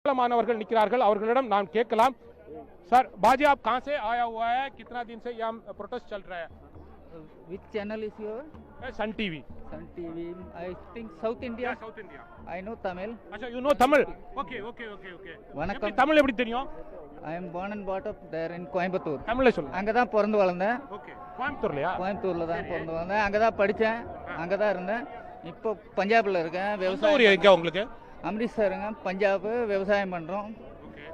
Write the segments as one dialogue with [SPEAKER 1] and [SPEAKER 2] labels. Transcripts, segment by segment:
[SPEAKER 1] मानवर्गल निकराர்கள் அவர்களிடம் நாம் கேட்கலாம் सर बाजी आप कहां से आया हुआ है कितना दिन से यहाँ प्रोटेस्ट चल रहा है
[SPEAKER 2] Which channel is your?
[SPEAKER 1] Sun TV
[SPEAKER 2] Sun TV. I think South India.
[SPEAKER 1] South India
[SPEAKER 2] I know Tamil.
[SPEAKER 1] अच्छा you know Tamil okay okay okay okay
[SPEAKER 2] வணக்கம்.
[SPEAKER 1] எப்படி தமிழ் எப்படி தெரியும்
[SPEAKER 2] I am born and brought up there in Coimbatore.
[SPEAKER 1] தமிழ்ல சொல்லுங்க
[SPEAKER 2] அங்கே தான் பிறந்து வளர்ந்தேன்.
[SPEAKER 1] ஓகே கோயம்புத்தூர்லயா
[SPEAKER 2] கோயம்புத்தூரில் தான் பிறந்து வளர்ந்தேன். அங்கே தான் படித்தேன். அங்கே தான் இருந்தேன். இப்போ பஞ்சாபில் இருக்கேன்.
[SPEAKER 1] எந்த
[SPEAKER 2] விவசாயம்
[SPEAKER 1] ஊர் எங்க உங்களுக்கு
[SPEAKER 2] அம்ரித்சருங்க. பஞ்சாப் விவசாயம் பண்ணுறோம்.
[SPEAKER 1] ஓகே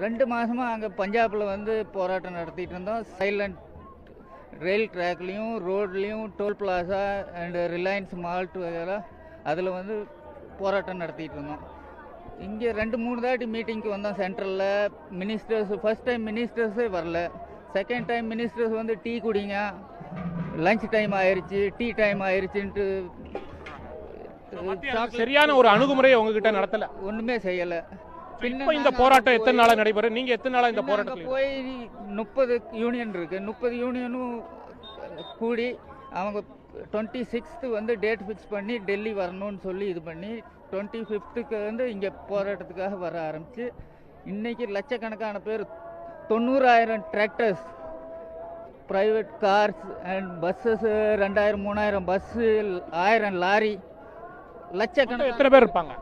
[SPEAKER 2] 2 மாதமாக அங்கே பஞ்சாபில் வந்து போராட்டம் நடத்திட்டு இருந்தோம். சைலண்ட் ரயில் ட்ராக்லேயும் ரோட்லேயும் டோல் பிளாசா அண்டு ரிலையன்ஸ் மால்ட் வகையில் அதில் வந்து போராட்டம் நடத்திட்டு இருந்தோம். இங்கே 2-3 தாட்டி மீட்டிங்க்கு வந்தோம் சென்ட்ரலில். மினிஸ்டர்ஸ் ஃபர்ஸ்ட் டைம் மினிஸ்டர்ஸே வரல. செகண்ட் டைம் மினிஸ்டர்ஸ் வந்து டீ குடிங்க, லஞ்ச் டைம் ஆயிடுச்சு, டீ டைம் ஆயிடுச்சுன்ட்டு
[SPEAKER 1] சரியான ஒரு அணுகுமுறையை உங்ககிட்ட நடத்தல
[SPEAKER 2] ஒன்றுமே செய்யலை.
[SPEAKER 1] இப்போ இந்த போராட்டம் எத்தனை நாளா நடைபெறும் நீங்க எத்தனை நாளா இந்த
[SPEAKER 2] அங்கே
[SPEAKER 1] போராட்டத்தில்
[SPEAKER 2] போய் 30 யூனியன் இருக்கு. 30 யூனியனும் கூடி அவங்க 26th வந்து டேட் ஃபிக்ஸ் பண்ணி டெல்லி வரணும்னு சொல்லி இது பண்ணி 25th வந்து இங்கே போராட்டத்துக்காக வர ஆரம்பிச்சு இன்னைக்கு லட்சக்கணக்கான பேர் 90,000 tractors, private cars and buses 2000-3000 bus, 1000 lorry, லட்சக்கணக்கான
[SPEAKER 1] எத்தனை பேர் இருப்பாங்க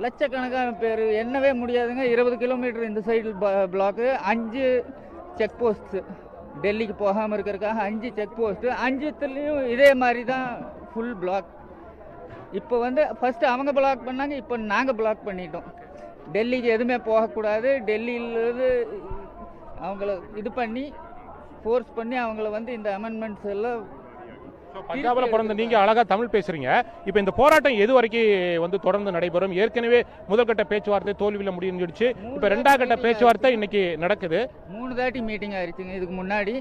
[SPEAKER 2] லட்சக்கணக்கான பேர் எண்ணவே முடியாதுங்க. 20 கிலோமீட்டர் இந்த சைடு பிளாக்கு, 5 செக் போஸ்ட்டு டெல்லிக்கு போகாமல் இருக்கிறதுக்காக 5 செக் போஸ்ட்டு, 5த்துலேயும் இதே மாதிரி தான் ஃபுல் பிளாக். இப்போ வந்து ஃபஸ்ட்டு அவங்க பிளாக் பண்ணாங்க, இப்போ நாங்கள் பிளாக் பண்ணிட்டோம். டெல்லிக்கு எதுவுமே போகக்கூடாது. டெல்லியிலேருந்து அவங்கள இது பண்ணி ஃபோர்ஸ் பண்ணி அவங்கள வந்து இந்த அமெண்ட்மெண்ட்ஸ் எல்லாம்
[SPEAKER 1] பஞ்சாப்ல பிறந்த நீங்க அழகா தமிழ் பேசுறீங்க. இப்போ இந்த போராட்டம் எது வரைக்கும் வந்து தொடர்ந்து நடைபெறும்? ஏற்கனவே முதல்கட்ட பேச்சுவார்த்தை தோல்வியில் முடிஞ்சிடுச்சு. இப்போ 2ஆம் கட்ட பேச்சுவார்த்தை இன்னைக்கு நடக்குது.
[SPEAKER 2] 3 தாட்டி மீட்டிங் ஆயிடுச்சுங்க. இதுக்கு முன்னாடி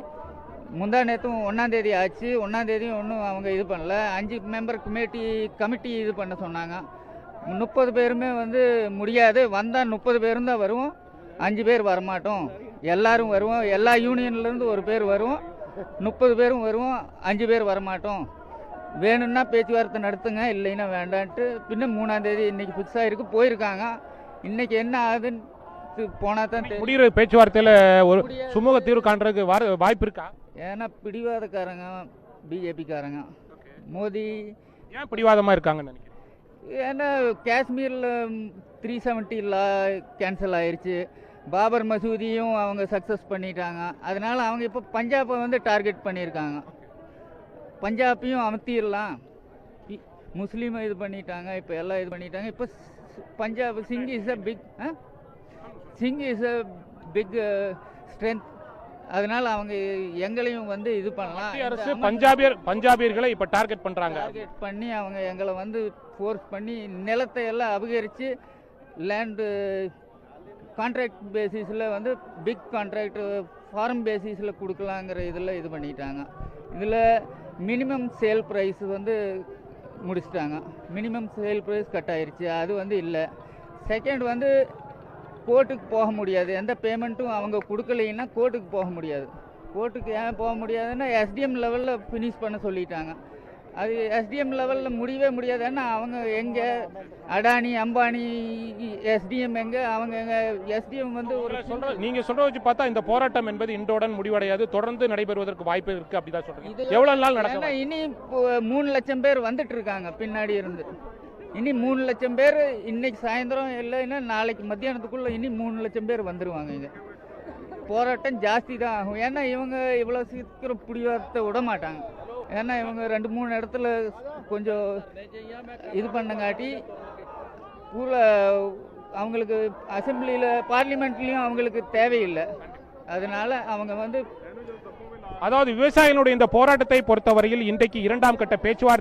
[SPEAKER 2] முந்தா நேற்றும் 1ஆம் தேதி ஆச்சு. 1ஆம் தேதியும் ஒன்றும் அவங்க இது பண்ணல. 5 மெம்பர் கமிட்டி இது பண்ண சொன்னாங்க. 30 பேருமே வந்து முடியாது, வந்தால் 30 பேரும் தான் வருவோம், 5 பேர் வரமாட்டோம், எல்லாரும் வருவோம், எல்லா யூனியன்லேருந்து ஒரு பேர் வருவோம், 30 பேரும் வருவோம், 5 பேர் வரமாட்டோம், வேணும்னா பேச்சுவார்த்தை நடத்துங்க, இல்லைன்னா வேண்டான்ட்டு பின்ன 3ஆம் தேதி இன்னைக்கு ஃபிக்ஸ் ஆகிருக்கு. போயிருக்காங்க. இன்னைக்கு என்ன ஆகுதுன்னு போனால் தான் தெரியும்.
[SPEAKER 1] முடிகிற பேச்சுவார்த்தையில் ஒரு சுமூக தீர்வு காண்றதுக்கு வாய்ப்பு இருக்கா?
[SPEAKER 2] ஏன்னா பிடிவாதக்காரங்க பிஜேபிக்காரங்க. மோடி
[SPEAKER 1] ஏன் பிடிவாதமாக இருக்காங்கன்னு நினைக்கிறேன்.
[SPEAKER 2] ஏன்னா காஷ்மீரில் 370 லா கேன்சல் ஆயிடுச்சு. பாபர் மசூதியும் அவங்க சக்ஸஸ் பண்ணிட்டாங்க. அதனால் அவங்க இப்போ பஞ்சாபை வந்து டார்கெட் பண்ணியிருக்காங்க. பஞ்சாப்பையும் அமர்த்திடலாம், முஸ்லீமை இது பண்ணிட்டாங்க, இப்போ எல்லாம் இது பண்ணிட்டாங்க. இப்போ Punjab Singh is a big strength. அதனால் அவங்க எங்களையும் வந்து இது பண்ணலாம்.
[SPEAKER 1] அரசு பஞ்சாபியர்களை இப்போ டார்கெட் பண்ணுறாங்க.
[SPEAKER 2] டார்கெட் பண்ணி அவங்க எங்களை வந்து ஃபோர்ஸ் பண்ணி நிலத்தை எல்லாம் அபகரித்து லேண்டு கான்ட்ராக்ட் பேசிஸில் வந்து பிக் கான்ட்ராக்ட் ஃபார்ம் பேசிஸில் கொடுக்கலாங்கிற இதில் இது பண்ணிட்டாங்க. இதில் மினிமம் சேல் ப்ரைஸ் வந்து முடிச்சிட்டாங்க. மினிமம் சேல் ப்ரைஸ் கட் ஆயிடுச்சு, அது வந்து இல்லை. செகண்ட் வந்து கோர்ட்டுக்கு போக முடியாது. எந்த பேமெண்ட்டும் அவங்க கொடுக்கலைன்னா கோர்ட்டுக்கு போக முடியாது. கோர்ட்டுக்கு ஏன் போக முடியாதுன்னா எஸ்டிஎம் லெவலில் ஃபினிஷ் பண்ண சொல்லிட்டாங்க. அது எஸ்டிஎம் லெவலில் முடியவே முடியாது. ஏன்னா அவங்க எங்கே அடானி அம்பானி எஸ்டிஎம் எங்கே, அவங்க எஸ்டிஎம் வந்து ஒரு
[SPEAKER 1] நீங்கள் சொல்கிற வச்சு பார்த்தா இந்த போராட்டம் என்பது இன்றோடன் முடிவடையாது, தொடர்ந்து நடைபெறுவதற்கு வாய்ப்பு இருக்குது. அப்படிதான் சொல்கிறீங்க. எவ்வளோ நாள் நடக்கும்?
[SPEAKER 2] ஏன்னா இனி 3 லட்சம் பேர் வந்துட்டு இருக்காங்க பின்னாடி இருந்து. இனி 3 லட்சம் பேர் இன்னைக்கு சாயந்தரம் இல்லைன்னா நாளைக்கு மத்தியானத்துக்குள்ளே இனி 3 லட்சம் பேர் வந்துடுவாங்க. இங்கே போராட்டம் ஜாஸ்தி தான் ஆகும். ஏன்னா இவங்க இவ்வளோ சீக்கிரம் பிடிவாதத்தை விட மாட்டாங்க. ஏன்னா இவங்க 2-3 இடத்துல கொஞ்சம் இது பண்ணங்காட்டி பூரா அவங்களுக்கு அசம்பிளியில் பார்லிமெண்ட்லேயும் அவங்களுக்கு தேவையில்லை. அதனால அவங்க வந்து
[SPEAKER 1] அதாவது விவசாயிகளுடைய இந்த போராட்டத்தை பொறுத்தவரையில் இன்றைக்கு 2ஆம் கட்ட பேச்சுவார்த்தை